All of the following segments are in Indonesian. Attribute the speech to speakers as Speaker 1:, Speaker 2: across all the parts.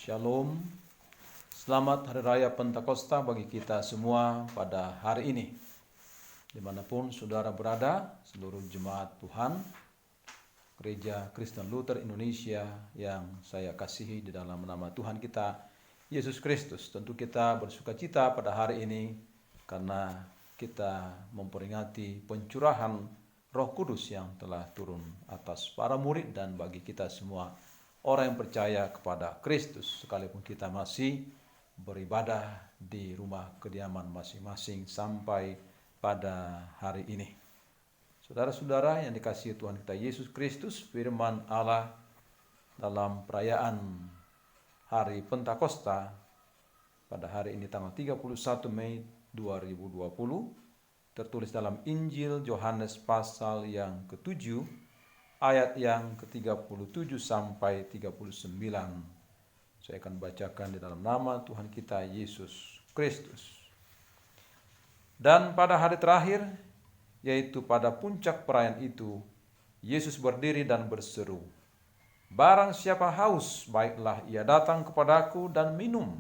Speaker 1: Shalom, selamat Hari Raya Pentakosta bagi kita semua pada hari ini. Dimanapun saudara berada, seluruh jemaat Tuhan, Gereja Kristen Luther Indonesia yang saya kasihi di dalam nama Tuhan kita, Yesus Kristus. Tentu kita bersuka cita pada hari ini karena kita memperingati pencurahan Roh Kudus yang telah turun atas para murid dan bagi kita semua orang yang percaya kepada Kristus, sekalipun kita masih beribadah di rumah kediaman masing-masing sampai pada hari ini. Saudara-saudara yang dikasihi Tuhan kita Yesus Kristus, firman Allah dalam perayaan hari Pentakosta pada hari ini tanggal 31 Mei 2020, tertulis dalam Injil Yohanes pasal yang ke-7, ayat yang ke-37 sampai 39. Saya akan bacakan di dalam nama Tuhan kita Yesus Kristus. Dan pada hari terakhir, yaitu pada puncak perayaan itu, Yesus berdiri dan berseru, "Barang siapa haus, baiklah ia datang kepadaku dan minum.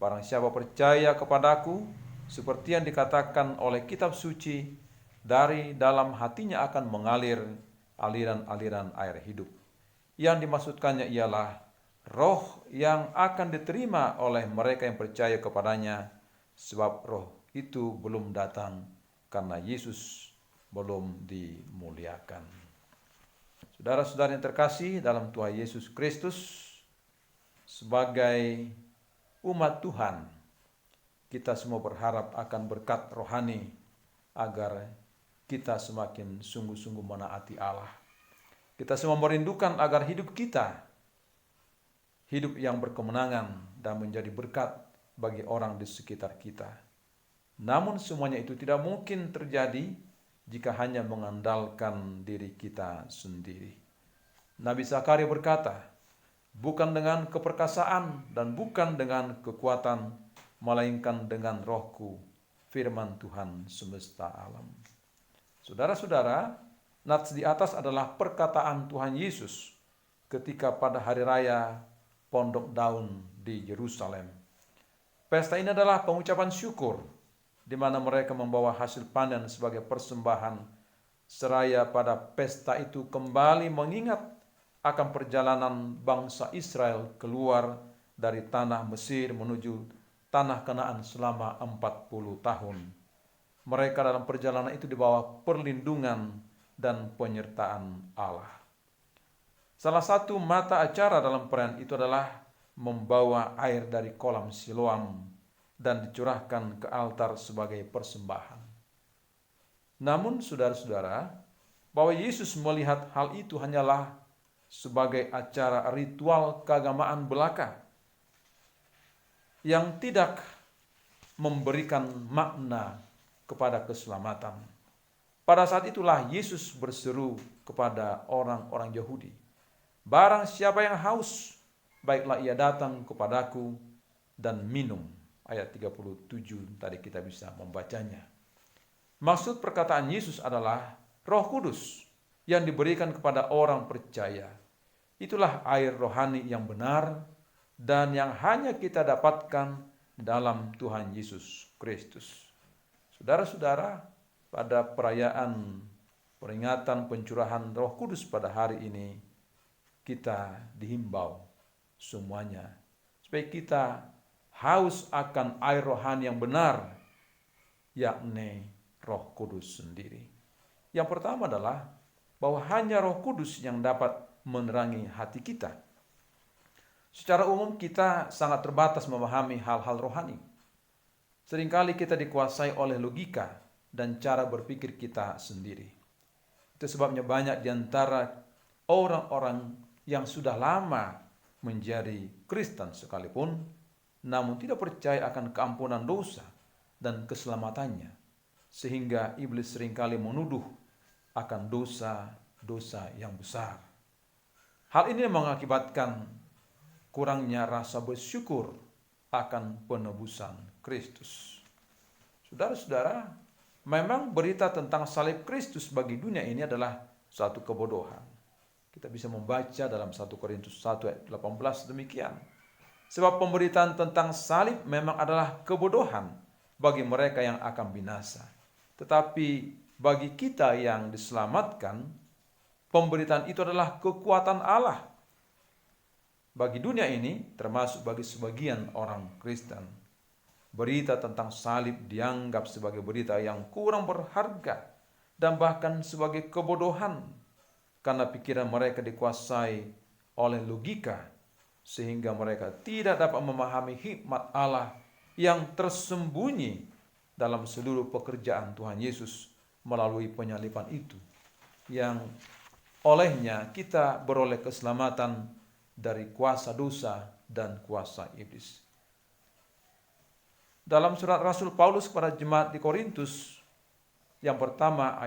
Speaker 1: Barang siapa percaya kepadaku, seperti yang dikatakan oleh kitab suci, dari dalam hatinya akan mengalir aliran-aliran air hidup." Yang dimaksudkannya ialah roh yang akan diterima oleh mereka yang percaya kepadanya, sebab roh itu belum datang karena Yesus belum dimuliakan. Saudara-saudara yang terkasih dalam Tuhan Yesus Kristus, sebagai umat Tuhan, kita semua berharap akan berkat rohani agar kita semakin sungguh-sungguh menaati Allah. Kita semua merindukan agar hidup kita, hidup yang berkemenangan dan menjadi berkat bagi orang di sekitar kita. Namun semuanya itu tidak mungkin terjadi jika hanya mengandalkan diri kita sendiri. Nabi Zakaria berkata, "Bukan dengan keperkasaan dan bukan dengan kekuatan, melainkan dengan rohku, firman Tuhan semesta alam." Saudara-saudara, nats di atas adalah perkataan Tuhan Yesus ketika pada hari raya Pondok Daun di Yerusalem. Pesta ini adalah pengucapan syukur, di mana mereka membawa hasil panen sebagai persembahan, seraya pada pesta itu kembali mengingat akan perjalanan bangsa Israel keluar dari tanah Mesir menuju tanah Kanaan selama 40 tahun. Mereka dalam perjalanan itu di bawah perlindungan dan penyertaan Allah. Salah satu mata acara dalam perayaan itu adalah membawa air dari kolam Siloam dan dicurahkan ke altar sebagai persembahan. Namun saudara-saudara, bahwa Yesus melihat hal itu hanyalah sebagai acara ritual keagamaan belaka yang tidak memberikan makna kepada keselamatan. Pada saat itulah Yesus berseru kepada orang-orang Yahudi, "Barang siapa yang haus, baiklah ia datang kepadaku dan minum." Ayat 37 tadi kita bisa membacanya. Maksud perkataan Yesus adalah Roh Kudus yang diberikan kepada orang percaya. Itulah air rohani yang benar dan yang hanya kita dapatkan dalam Tuhan Yesus Kristus. Saudara-saudara, pada perayaan peringatan pencurahan Roh Kudus pada hari ini, kita dihimbau semuanya supaya kita haus akan air rohani yang benar, yakni Roh Kudus sendiri. Yang pertama adalah bahwa hanya Roh Kudus yang dapat menerangi hati kita. Secara umum kita sangat terbatas memahami hal-hal rohani. Seringkali kita dikuasai oleh logika dan cara berpikir kita sendiri. Itu sebabnya banyak di antara orang-orang yang sudah lama menjadi Kristen sekalipun, namun tidak percaya akan keampunan dosa dan keselamatannya, sehingga iblis seringkali menuduh akan dosa-dosa yang besar. Hal ini mengakibatkan kurangnya rasa bersyukur akan penebusan Kristus. Saudara-saudara, memang berita tentang salib Kristus bagi dunia ini adalah suatu kebodohan. Kita bisa membaca dalam 1 Korintus 1 ayat 18 demikian. Sebab pemberitaan tentang salib memang adalah kebodohan bagi mereka yang akan binasa. Tetapi bagi kita yang diselamatkan, pemberitaan itu adalah kekuatan Allah bagi dunia ini, termasuk bagi sebagian orang Kristen. Berita tentang salib dianggap sebagai berita yang kurang berharga dan bahkan sebagai kebodohan karena pikiran mereka dikuasai oleh logika sehingga mereka tidak dapat memahami hikmat Allah yang tersembunyi dalam seluruh pekerjaan Tuhan Yesus melalui penyaliban itu, yang olehnya kita beroleh keselamatan dari kuasa dosa dan kuasa iblis. Dalam surat Rasul Paulus kepada jemaat di Korintus yang pertama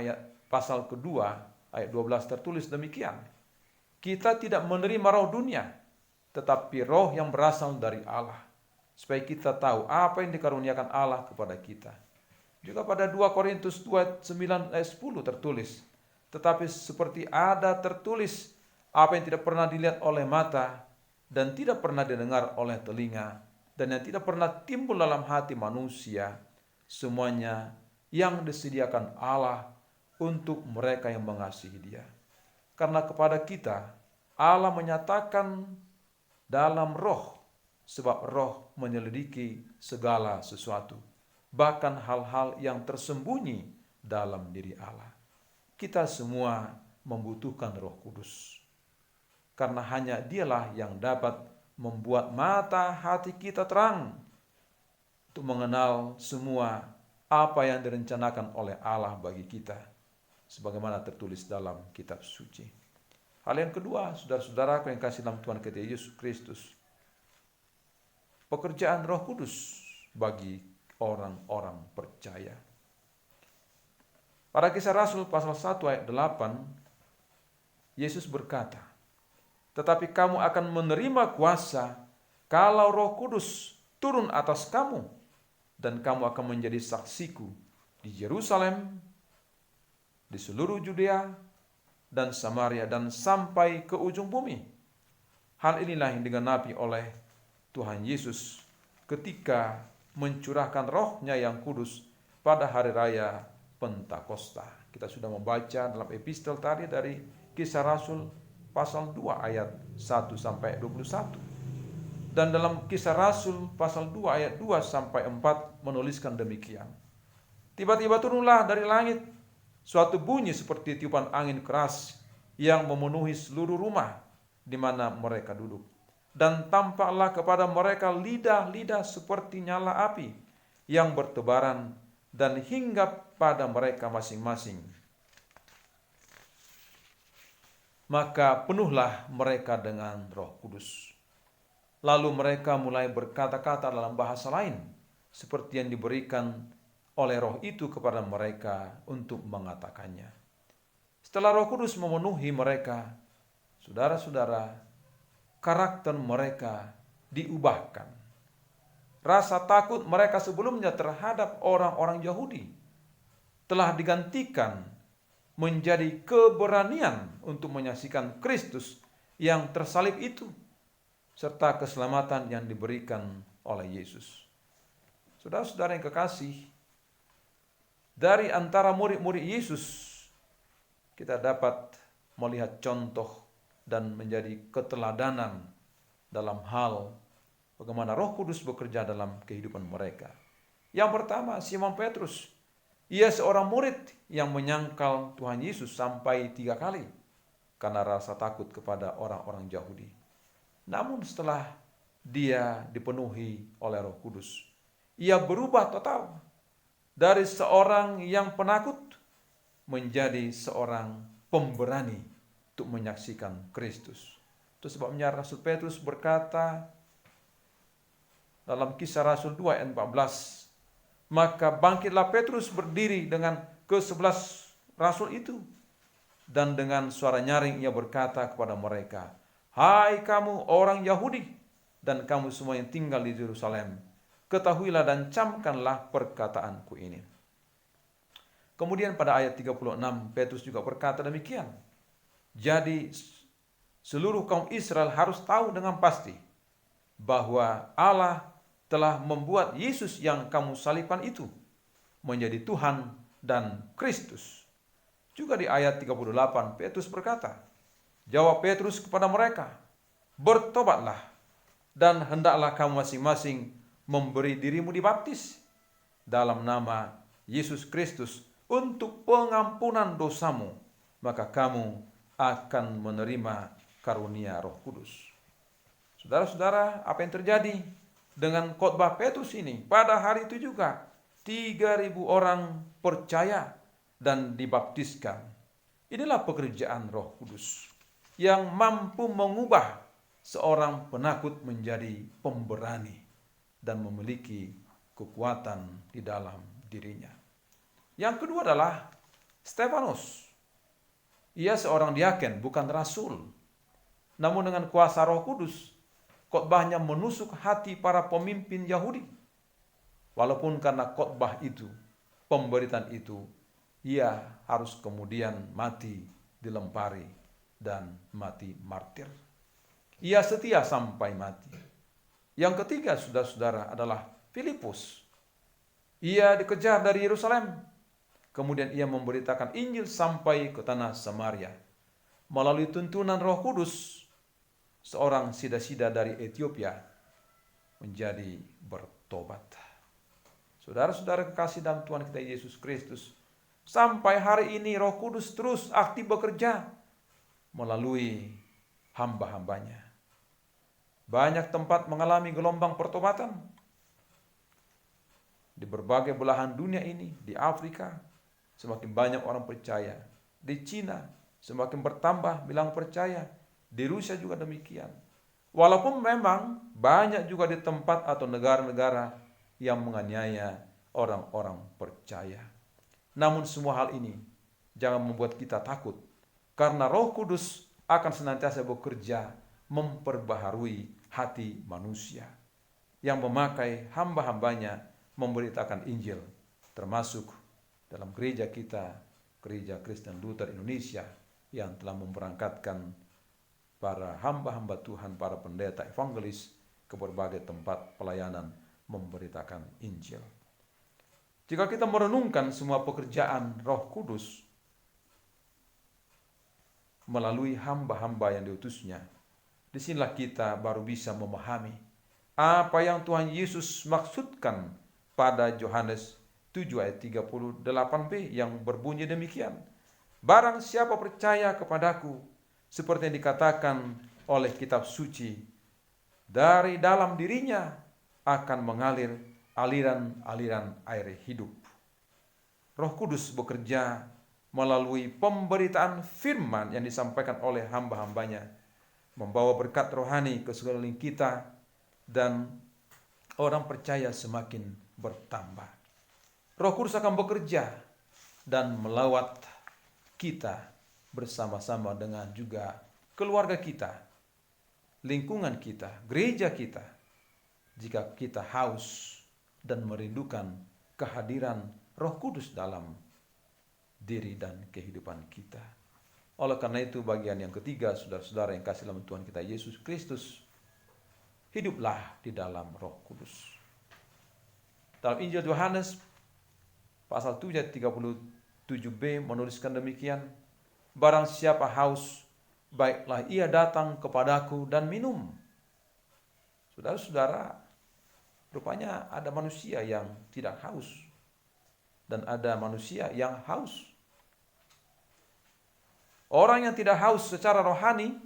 Speaker 1: pasal kedua ayat 12 tertulis demikian. Kita tidak menerima roh dunia, tetapi roh yang berasal dari Allah, supaya kita tahu apa yang dikaruniakan Allah kepada kita. Juga pada 2 Korintus 2:9 ayat 10 tertulis, tetapi seperti ada tertulis, apa yang tidak pernah dilihat oleh mata dan tidak pernah didengar oleh telinga dan yang tidak pernah timbul dalam hati manusia, semuanya yang disediakan Allah untuk mereka yang mengasihi Dia. Karena kepada kita Allah menyatakan dalam roh, sebab roh menyelidiki segala sesuatu, bahkan hal-hal yang tersembunyi dalam diri Allah. Kita semua membutuhkan Roh Kudus, karena hanya Dialah yang dapat membuat mata hati kita terang untuk mengenal semua apa yang direncanakan oleh Allah bagi kita, sebagaimana tertulis dalam kitab suci. Hal yang kedua, saudara-saudaraku yang kasih dalam Tuhan kita Yesus Kristus, pekerjaan Roh Kudus bagi orang-orang percaya. Pada Kisah Rasul pasal 1 ayat 8, Yesus berkata, "Tetapi kamu akan menerima kuasa kalau Roh Kudus turun atas kamu, dan kamu akan menjadi saksiku di Yerusalem, di seluruh Yudea dan Samaria dan sampai ke ujung bumi." Hal inilah yang digenapi oleh Tuhan Yesus ketika mencurahkan Roh-Nya yang kudus pada hari raya Pentakosta. Kita sudah membaca dalam epistel tadi dari Kisah Rasul pasal 2 ayat 1 sampai 21. Dan dalam Kisah Rasul pasal 2 ayat 2 sampai 4 menuliskan demikian. Tiba-tiba turunlah dari langit suatu bunyi seperti tiupan angin keras yang memenuhi seluruh rumah di mana mereka duduk. Dan tampaklah kepada mereka lidah-lidah seperti nyala api yang bertebaran dan hinggap pada mereka masing-masing. Maka penuhlah mereka dengan Roh Kudus. Lalu mereka mulai berkata-kata dalam bahasa lain, seperti yang diberikan oleh Roh itu kepada mereka untuk mengatakannya. Setelah Roh Kudus memenuhi mereka, saudara-saudara, karakter mereka diubahkan. Rasa takut mereka sebelumnya terhadap orang-orang Yahudi telah digantikan menjadi keberanian untuk menyaksikan Kristus yang tersalib itu, serta keselamatan yang diberikan oleh Yesus. Saudara-saudara yang kekasih, dari antara murid-murid Yesus, kita dapat melihat contoh dan menjadi keteladanan dalam hal bagaimana Roh Kudus bekerja dalam kehidupan mereka. Yang pertama, Simon Petrus. Ia seorang murid yang menyangkal Tuhan Yesus sampai 3 kali karena rasa takut kepada orang-orang Yahudi. Namun setelah dia dipenuhi oleh Roh Kudus, ia berubah total dari seorang yang penakut menjadi seorang pemberani untuk menyaksikan Kristus. Itu sebabnya Rasul Petrus berkata dalam Kisah Rasul 2 ayat 14, maka bangkitlah Petrus berdiri dengan ke-11 rasul itu, dan dengan suara nyaring ia berkata kepada mereka, "Hai kamu orang Yahudi dan kamu semua yang tinggal di Yerusalem, ketahuilah dan camkanlah perkataanku ini." Kemudian pada ayat 36 Petrus juga berkata demikian, "Jadi seluruh kaum Israel harus tahu dengan pasti bahwa Allah telah membuat Yesus yang kamu salibkan itu menjadi Tuhan dan Kristus. Juga di ayat 38 Petrus berkata, jawab Petrus kepada mereka, bertobatlah dan hendaklah kamu masing-masing memberi dirimu dibaptis dalam nama Yesus Kristus untuk pengampunan dosamu, maka kamu akan menerima karunia Roh Kudus. Saudara-saudara, apa yang terjadi dengan khotbah Petrus ini? Pada hari itu juga 3.000 orang percaya dan dibaptiskan. Inilah pekerjaan Roh Kudus yang mampu mengubah seorang penakut menjadi pemberani dan memiliki kekuatan di dalam dirinya. Yang kedua adalah Stefanus. Ia seorang diaken, bukan rasul. Namun dengan kuasa Roh Kudus, khotbahnya menusuk hati para pemimpin Yahudi. Walaupun karena khotbah itu, pemberitaan itu, ia harus kemudian mati dilempari dan mati martir. Ia setia sampai mati. Yang ketiga, saudara-saudara, adalah Filipus. Ia dikejar dari Yerusalem. Kemudian ia memberitakan Injil sampai ke tanah Samaria. Melalui tuntunan Roh Kudus, seorang sida-sida dari Ethiopia menjadi bertobat. Saudara-saudara kekasih dalam Tuhan kita Yesus Kristus, sampai hari ini Roh Kudus terus aktif bekerja melalui hamba-hambanya. Banyak tempat mengalami gelombang pertobatan. Di berbagai belahan dunia ini, di Afrika, semakin banyak orang percaya. Di Cina, semakin bertambah bilang percaya. Di Rusia juga demikian. Walaupun memang banyak juga di tempat atau negara-negara yang menganiaya orang-orang percaya. Namun semua hal ini jangan membuat kita takut, karena Roh Kudus akan senantiasa bekerja memperbaharui hati manusia yang memakai hamba-hambanya memberitakan Injil, termasuk dalam gereja kita, Gereja Kristen Luther Indonesia, yang telah memberangkatkan para hamba-hamba Tuhan, para pendeta evangelis ke berbagai tempat pelayanan memberitakan Injil. Jika kita merenungkan semua pekerjaan Roh Kudus melalui hamba-hamba yang diutusnya, disinilah kita baru bisa memahami apa yang Tuhan Yesus maksudkan pada Yohanes 7 ayat 38b yang berbunyi demikian. Barang siapa percaya kepadaku, seperti yang dikatakan oleh kitab suci, dari dalam dirinya akan mengalir aliran-aliran air hidup. Roh Kudus bekerja melalui pemberitaan firman yang disampaikan oleh hamba-hambanya, membawa berkat rohani ke sekeliling kita, dan orang percaya semakin bertambah. Roh Kudus akan bekerja dan melawat kita bersama-sama dengan juga keluarga kita, lingkungan kita, gereja kita, jika kita haus dan merindukan kehadiran Roh Kudus dalam diri dan kehidupan kita. Oleh karena itu, bagian yang ketiga, saudara-saudara yang kasih dalam Tuhan kita Yesus Kristus, hiduplah di dalam Roh Kudus. Dalam Injil Yohanes pasal 7 ayat 37b menuliskan demikian, barang siapa haus, baiklah ia datang kepadaku dan minum. Saudara-saudara, rupanya ada manusia yang tidak haus dan ada manusia yang haus. Orang yang tidak haus secara rohani,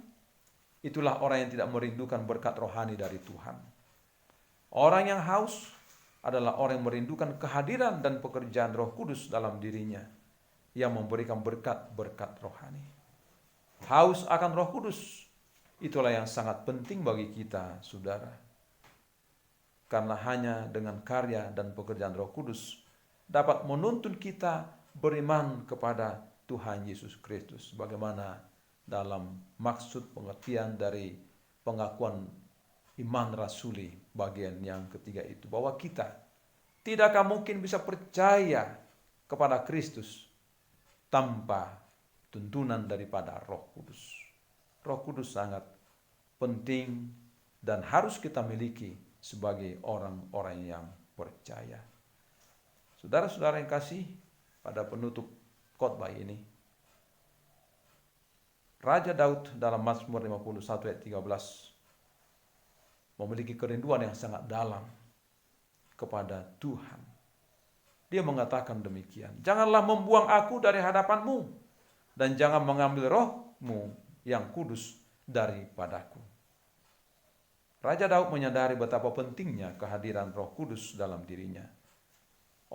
Speaker 1: itulah orang yang tidak merindukan berkat rohani dari Tuhan. Orang yang haus adalah orang yang merindukan kehadiran dan pekerjaan Roh Kudus dalam dirinya, yang memberikan berkat-berkat rohani. Haus akan Roh Kudus, itulah yang sangat penting bagi kita, saudara. Karena hanya dengan karya dan pekerjaan Roh Kudus dapat menuntun kita beriman kepada Tuhan Yesus Kristus. Bagaimana dalam maksud pengertian dari pengakuan iman rasuli bagian yang ketiga itu, bahwa kita tidak akan mungkin bisa percaya kepada Kristus tanpa tuntunan daripada Roh Kudus. Roh Kudus sangat penting dan harus kita miliki sebagai orang-orang yang percaya. Saudara-saudara yang kasih, pada penutup khotbah ini, Raja Daud dalam Mazmur 51 ayat 13 memiliki kerinduan yang sangat dalam kepada Tuhan. Dia mengatakan demikian, "Janganlah membuang aku dari hadapan-Mu, dan jangan mengambil roh-Mu yang kudus daripadaku." Raja Daud menyadari betapa pentingnya kehadiran Roh Kudus dalam dirinya.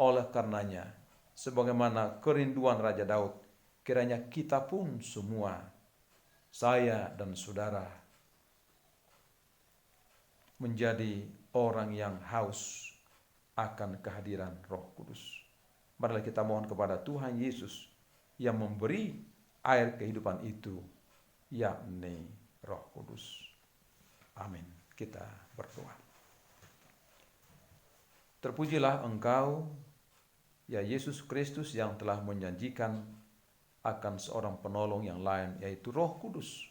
Speaker 1: Oleh karenanya, sebagaimana kerinduan Raja Daud, kiranya kita pun semua, saya dan saudara, menjadi orang yang haus akan kehadiran Roh Kudus. Marilah kita mohon kepada Tuhan Yesus yang memberi air kehidupan itu, yakni Roh Kudus. Amin. Kita berdoa. Terpujilah Engkau, ya Yesus Kristus, yang telah menjanjikan akan seorang penolong yang lain, yaitu Roh Kudus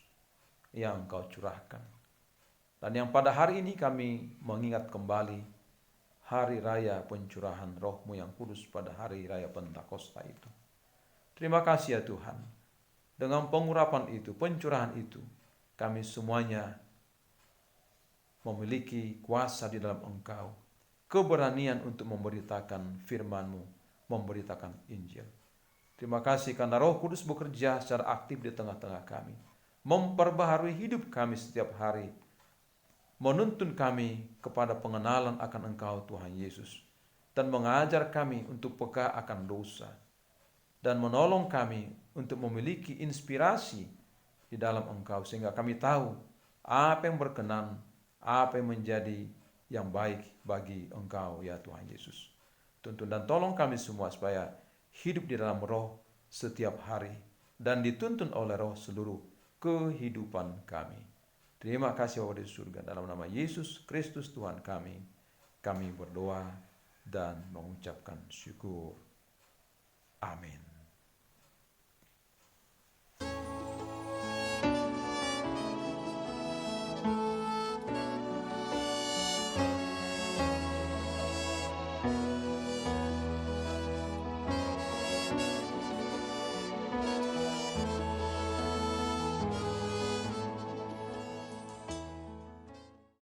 Speaker 1: yang Engkau curahkan. Dan yang pada hari ini kami mengingat kembali hari raya pencurahan Roh-Mu yang kudus pada hari raya Pentakosta itu. Terima kasih ya Tuhan. Dengan pengurapan itu, pencurahan itu, kami semuanya memiliki kuasa di dalam Engkau, keberanian untuk memberitakan firman-Mu, memberitakan Injil. Terima kasih karena Roh Kudus bekerja secara aktif di tengah-tengah kami, memperbaharui hidup kami setiap hari, menuntun kami kepada pengenalan akan Engkau Tuhan Yesus, dan mengajar kami untuk peka akan dosa, dan menolong kami untuk memiliki inspirasi di dalam Engkau, sehingga kami tahu apa yang berkenan, apa yang menjadi yang baik bagi Engkau ya Tuhan Yesus. Tuntun dan tolong kami semua supaya hidup di dalam Roh setiap hari dan dituntun oleh Roh seluruh kehidupan kami. Terima kasih Bapa di surga, dalam nama Yesus Kristus Tuhan kami berdoa dan mengucapkan syukur. Amin.